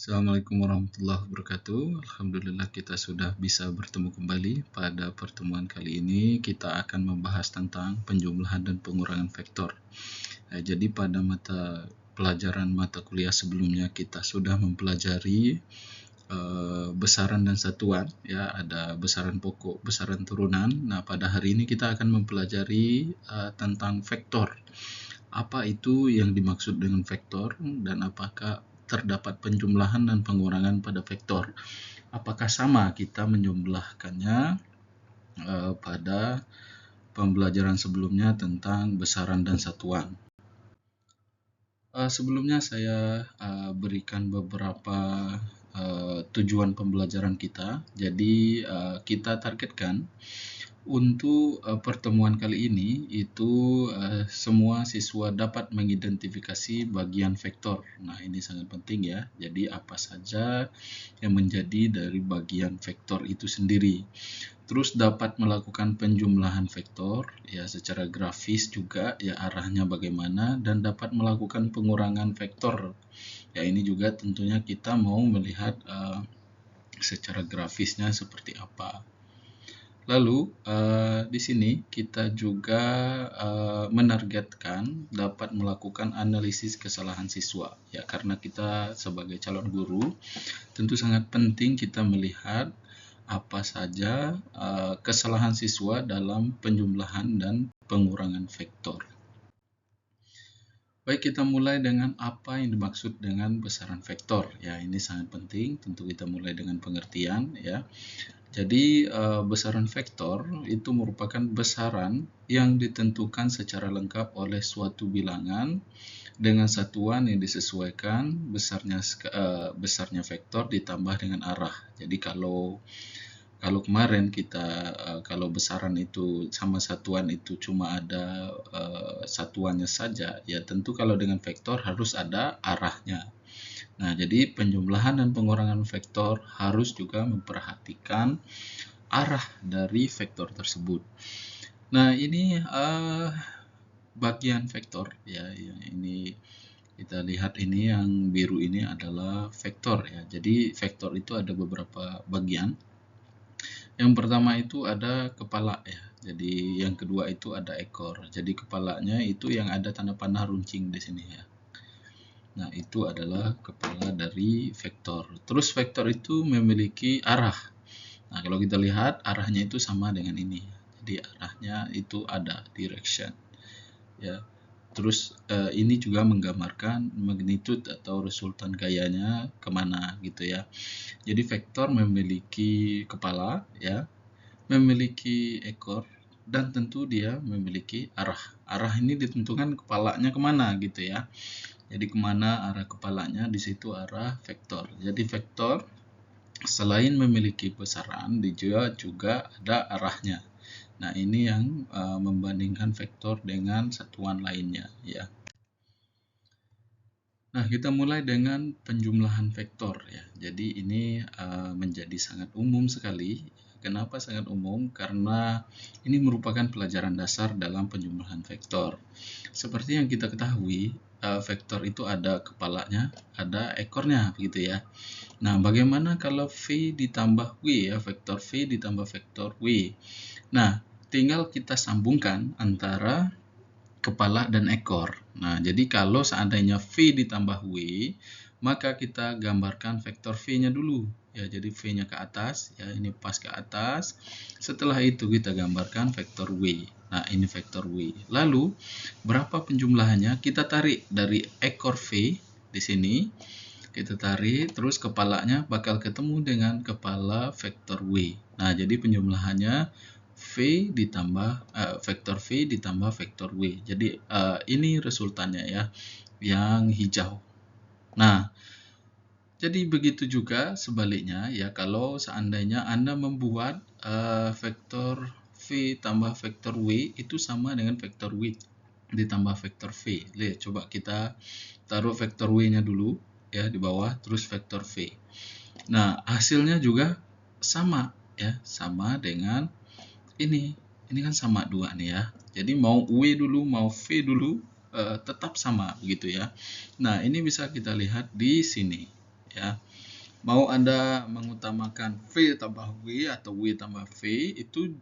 Assalamualaikum warahmatullahi wabarakatuh. Alhamdulillah kita sudah bisa bertemu kembali. Pada pertemuan kali ini kita akan membahas tentang penjumlahan dan pengurangan vektor. Jadi pada mata kuliah sebelumnya kita sudah mempelajari besaran dan satuan, ya, ada besaran pokok, besaran turunan. Nah, pada hari ini kita akan mempelajari tentang vektor. Apa itu yang dimaksud dengan vektor dan apakah terdapat penjumlahan dan pengurangan pada vektor? Apakah sama kita menjumlahkannya pada pembelajaran sebelumnya tentang besaran dan satuan? Sebelumnya saya berikan beberapa tujuan pembelajaran kita. Jadi kita targetkan untuk pertemuan kali ini itu semua siswa dapat mengidentifikasi bagian vektor. Nah, ini sangat penting ya. Jadi apa saja yang menjadi dari bagian vektor itu sendiri. Terus dapat melakukan penjumlahan vektor ya secara grafis juga ya, arahnya bagaimana, dan dapat melakukan pengurangan vektor. Ya, ini juga tentunya kita mau melihat secara grafisnya seperti apa. Lalu di sini kita juga menargetkan dapat melakukan analisis kesalahan siswa ya, karena kita sebagai calon guru tentu sangat penting kita melihat apa saja kesalahan siswa dalam penjumlahan dan pengurangan vektor. Baik, kita mulai dengan apa yang dimaksud dengan besaran vektor. Ya, ini sangat penting, tentu kita mulai dengan pengertian ya. Jadi besaran vektor itu merupakan besaran yang ditentukan secara lengkap oleh suatu bilangan dengan satuan yang disesuaikan besarnya vektor ditambah dengan arah. Jadi kalau kemarin kita kalau besaran itu sama satuan itu cuma ada satuannya saja, ya tentu kalau dengan vektor harus ada arahnya. Nah, jadi penjumlahan dan pengurangan vektor harus juga memperhatikan arah dari vektor tersebut. Nah, ini bagian vektor ya, ini kita lihat, ini yang biru ini adalah vektor ya. Jadi vektor itu ada beberapa bagian. Yang pertama itu ada kepala ya. Jadi yang kedua itu ada ekor. Jadi kepalanya itu yang ada tanda panah runcing di sini ya. Nah, itu adalah kepala dari vektor. Terus vektor itu memiliki arah. Nah, kalau kita lihat arahnya itu sama dengan ini. Jadi arahnya itu ada direction. Ya. Terus ini juga menggambarkan magnitude atau resultan gayanya kemana gitu ya. Jadi vektor memiliki kepala ya, memiliki ekor, dan tentu dia memiliki arah. Arah ini ditentukan kepalanya kemana gitu ya. Jadi kemana arah kepalanya, di situ arah vektor. Jadi vektor selain memiliki besaran, dia juga ada arahnya. Nah, ini yang membandingkan vektor dengan satuan lainnya ya. Nah, kita mulai dengan penjumlahan vektor ya. Jadi ini menjadi sangat umum sekali. Kenapa sangat umum? Karena ini merupakan pelajaran dasar dalam penjumlahan vektor. Seperti yang kita ketahui, vektor itu ada kepalanya, ada ekornya begitu ya. Nah, bagaimana kalau V ditambah W ya, vektor V ditambah vektor W. Nah, tinggal kita sambungkan antara kepala dan ekor. Nah, jadi kalau seandainya V ditambah W, maka kita gambarkan vektor V-nya dulu. Ya, jadi V-nya ke atas, ya ini pas ke atas. Setelah itu kita gambarkan vektor W. Nah, ini vektor W. Lalu, berapa penjumlahannya? Kita tarik dari ekor V di sini. Kita tarik, terus kepalanya bakal ketemu dengan kepala vektor W. Nah, jadi penjumlahannya V ditambah vektor V ditambah vektor W. Jadi ini resultannya ya, yang hijau. Nah, jadi begitu juga sebaliknya ya, kalau seandainya Anda membuat vektor V tambah vektor W itu sama dengan vektor W ditambah vektor V. Lihat, coba kita taruh vektor W-nya dulu ya di bawah, terus vektor V. Nah, hasilnya juga sama ya, sama dengan ini kan sama dua nih ya. Jadi mau W dulu mau V dulu tetap sama begitu ya. Nah, ini bisa kita lihat di sini ya. Mau Anda mengutamakan V tambah W atau W tambah V, itu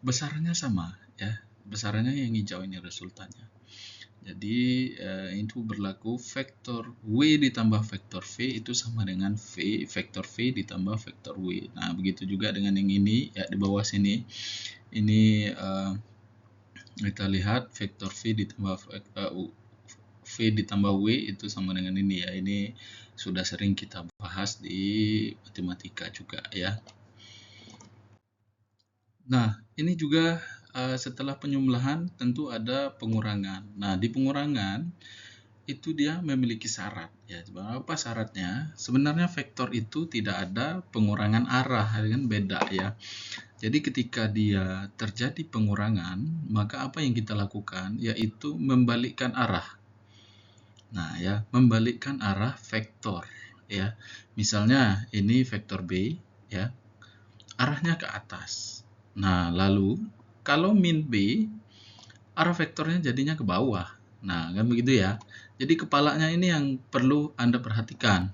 besarnya sama, ya. Besarnya yang hijau ini resultannya. Jadi itu berlaku vektor W ditambah vektor V itu sama dengan vektor V ditambah vektor W. Nah, begitu juga dengan yang ini, ya, di bawah sini. Ini kita lihat vektor V ditambah W itu sama dengan ini, ya. Ini sudah sering kita bahas di matematika juga, ya. Nah, ini juga setelah penjumlahan tentu ada pengurangan. Nah, di pengurangan itu dia memiliki syarat, ya. Apa syaratnya? Sebenarnya vektor itu tidak ada pengurangan arah, kan beda, ya. Jadi ketika dia terjadi pengurangan, maka apa yang kita lakukan yaitu membalikkan arah. Nah, ya, membalikkan arah vektor, ya. Misalnya ini vektor B, ya. Arahnya ke atas. Nah, lalu kalau min B, arah vektornya jadinya ke bawah. Nah, kan begitu, ya. Jadi kepalanya ini yang perlu Anda perhatikan.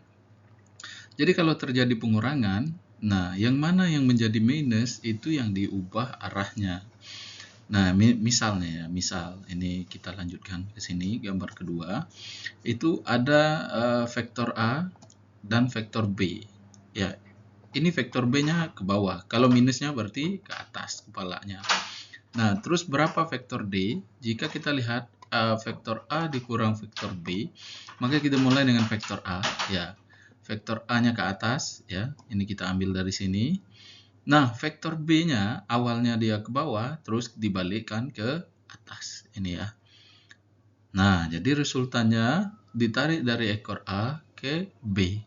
Jadi kalau terjadi pengurangan, nah, yang mana yang menjadi minus itu yang diubah arahnya. Nah, misalnya, misal ini kita lanjutkan ke sini, gambar kedua. Itu ada vektor A dan vektor B. Ya, ini vektor B-nya ke bawah. Kalau minusnya berarti ke atas kepalanya. Nah, terus berapa vektor D? Jika kita lihat vektor A dikurang vektor B, maka kita mulai dengan vektor A, ya. Vektor A-nya ke atas, ya. Ini kita ambil dari sini. Nah, vektor B-nya awalnya dia ke bawah, terus dibalikkan ke atas. Ini, ya. Nah, jadi resultannya ditarik dari ekor A ke B.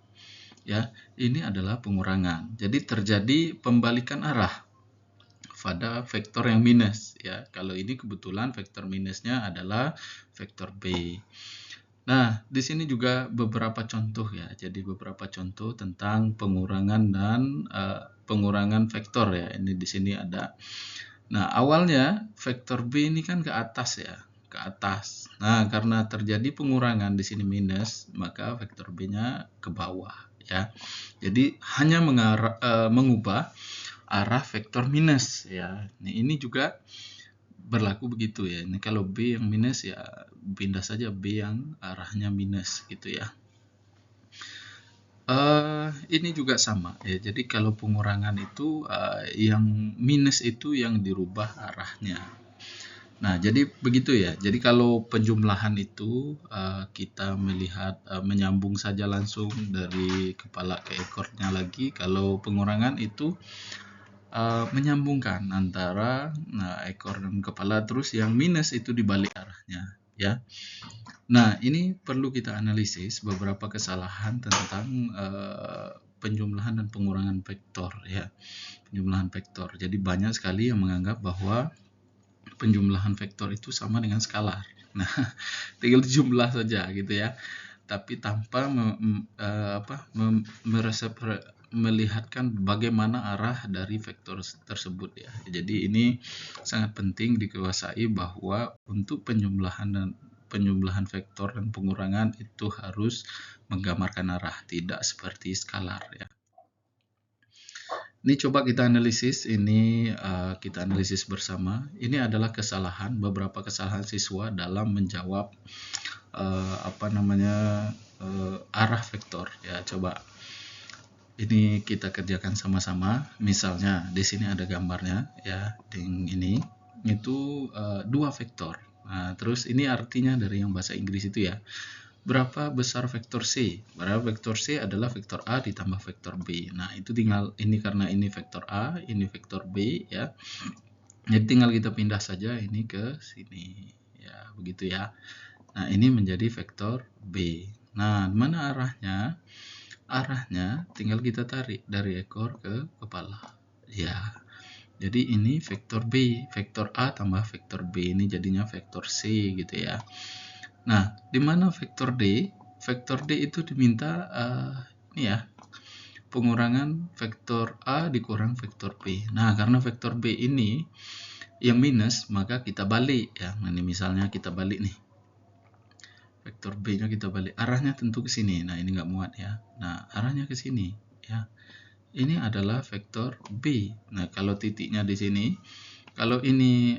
Ya, ini adalah pengurangan. Jadi terjadi pembalikan arah pada vektor yang minus, ya. Kalau ini kebetulan vektor minusnya adalah vektor B. Nah, di sini juga beberapa contoh, ya. Jadi beberapa contoh tentang pengurangan dan pengurangan vektor, ya. Ini di sini ada. Nah, awalnya vektor B ini kan ke atas, ya, ke atas. Nah, karena terjadi pengurangan di sini minus, maka vektor B-nya ke bawah, ya. Jadi hanya mengubah arah vektor minus, ya. Nah, ini juga berlaku begitu, ya. Ini kalau B yang minus, ya pindah saja B yang arahnya minus, gitu, ya. Ini juga sama, ya. Jadi kalau pengurangan itu yang minus itu yang dirubah arahnya. Nah, jadi begitu, ya. Jadi kalau penjumlahan itu kita melihat menyambung saja langsung dari kepala ke ekornya lagi. Kalau pengurangan itu menyambungkan antara ekor dan kepala, terus yang minus itu dibalik arahnya, ya. Nah, ini perlu kita analisis beberapa kesalahan tentang penjumlahan dan pengurangan vektor, ya. Penjumlahan vektor. Jadi banyak sekali yang menganggap bahwa penjumlahan vektor itu sama dengan skalar. Nah, tinggal jumlah saja, gitu, ya. Tapi tanpa melihatkan bagaimana arah dari vektor tersebut, ya. Jadi ini sangat penting dikuasai bahwa untuk penjumlahan vektor dan pengurangan itu harus menggambarkan arah, tidak seperti skalar, ya. Ini coba kita analisis, kita analisis bersama. Ini adalah beberapa kesalahan siswa dalam menjawab arah vektor, ya. Coba ini kita kerjakan sama-sama. Misalnya di sini ada gambarnya, ya. Ini itu dua vektor. Nah, terus ini artinya dari yang bahasa Inggris itu, ya. Berapa besar vektor C? Berapa vektor C adalah vektor A ditambah vektor B. Nah, itu tinggal ini, karena ini vektor A, ini vektor B, ya. Jadi tinggal kita pindah saja ini ke sini, ya, begitu, ya. Nah, ini menjadi vektor B. Nah, mana arahnya? Arahnya tinggal kita tarik dari ekor ke kepala, ya. Jadi ini vektor B, vektor A tambah vektor B, ini jadinya vektor C, gitu, ya. Nah, di mana vektor D? Vektor D itu diminta ini, ya, pengurangan vektor A dikurang vektor B. Nah, karena vektor B ini yang minus, maka kita balik, ya. Nah, ini misalnya kita balik nih. vektor B-nya kita balik. Arahnya tentu ke sini. Nah, ini nggak muat ya. Nah, arahnya ke sini ya. Ini adalah vektor B. Nah, kalau titiknya di sini, kalau ini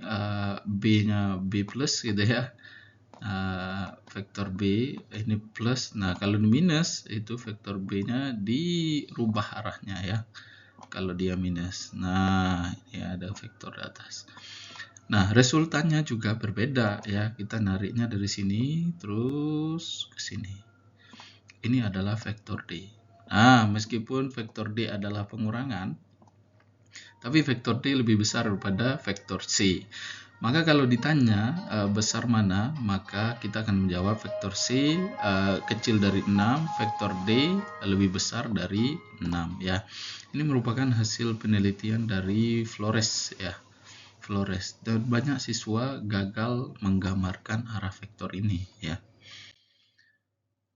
B-nya B plus gitu ya, vektor B ini plus. Nah, kalau minus itu vektor B-nya dirubah arahnya ya. Kalau dia minus. Nah, ini ada vektor di atas. Nah, resultannya juga berbeda ya. Kita nariknya dari sini terus ke sini. Ini adalah vektor D. Nah, meskipun vektor D adalah pengurangan, tapi vektor D lebih besar daripada vektor C. Maka kalau ditanya besar mana, maka kita akan menjawab vektor C kecil dari 6, vektor D lebih besar dari 6 ya. Ini merupakan hasil penelitian dari Flores ya. Flores, dan banyak siswa gagal menggambarkan arah vektor ini ya.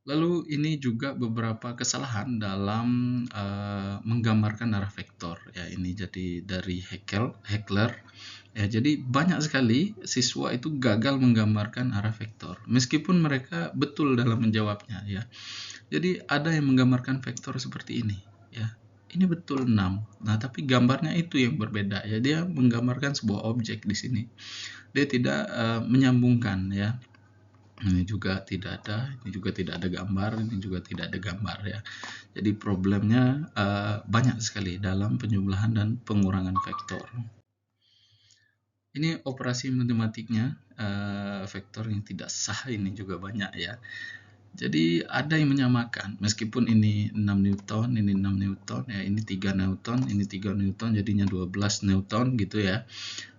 Lalu ini juga beberapa kesalahan dalam menggambarkan arah vektor ya. Ini jadi dari Heckler ya. Jadi banyak sekali siswa itu gagal menggambarkan arah vektor meskipun mereka betul dalam menjawabnya ya. Jadi ada yang menggambarkan vektor seperti ini ya. Ini betul 6. Nah, tapi gambarnya itu yang berbeda ya. Dia menggambarkan sebuah objek di sini. Dia tidak menyambungkan ya. Ini juga tidak ada, ini juga tidak ada gambar, ini juga tidak ada gambar ya. Jadi problemnya banyak sekali dalam penjumlahan dan pengurangan vektor. Ini operasi matematiknya, vektor yang tidak sah ini juga banyak ya. Jadi ada yang menyamakan, meskipun ini 6 Newton, ini 6 Newton, ya ini 3 Newton, ini 3 Newton, jadinya 12 Newton gitu ya.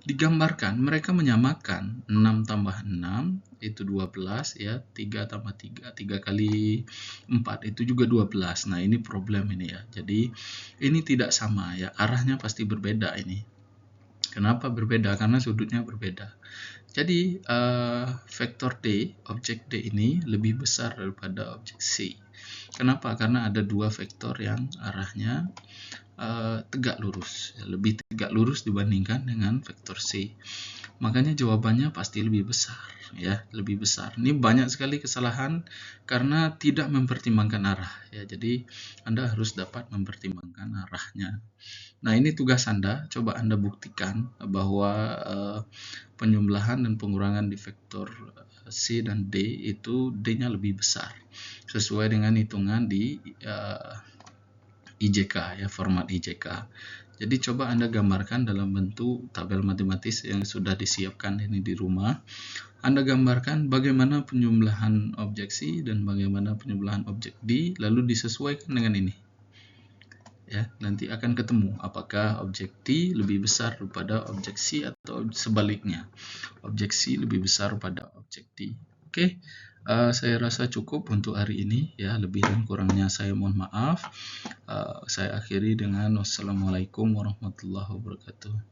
Digambarkan, mereka menyamakan 6 tambah 6 itu 12 ya, 3 tambah 3, 3 kali 4 itu juga 12. Nah, ini problem ini ya. Jadi ini tidak sama ya, arahnya pasti berbeda ini. Kenapa berbeda? Karena sudutnya berbeda. Jadi vektor D, objek D ini lebih besar daripada objek C. Kenapa? Karena ada dua vektor yang arahnya tegak lurus, lebih tegak lurus dibandingkan dengan vektor C. Makanya jawabannya pasti lebih besar, ya, lebih besar. Ini banyak sekali kesalahan karena tidak mempertimbangkan arah, ya. Jadi Anda harus dapat mempertimbangkan arahnya. Nah, ini tugas Anda. Coba Anda buktikan bahwa penjumlahan dan pengurangan di vektor C dan D itu D-nya lebih besar sesuai dengan hitungan di IJK ya, format IJK. Jadi coba Anda gambarkan dalam bentuk tabel matematis yang sudah disiapkan ini di rumah. Anda gambarkan bagaimana penjumlahan objek C dan bagaimana penjumlahan objek D, lalu disesuaikan dengan ini. Ya, nanti akan ketemu apakah objek D lebih besar daripada objek C atau sebaliknya. Objek C lebih besar pada objek D. Oke. Saya rasa cukup untuk hari ini ya, lebih dan kurangnya saya mohon maaf. Saya akhiri dengan wassalamualaikum warahmatullahi wabarakatuh.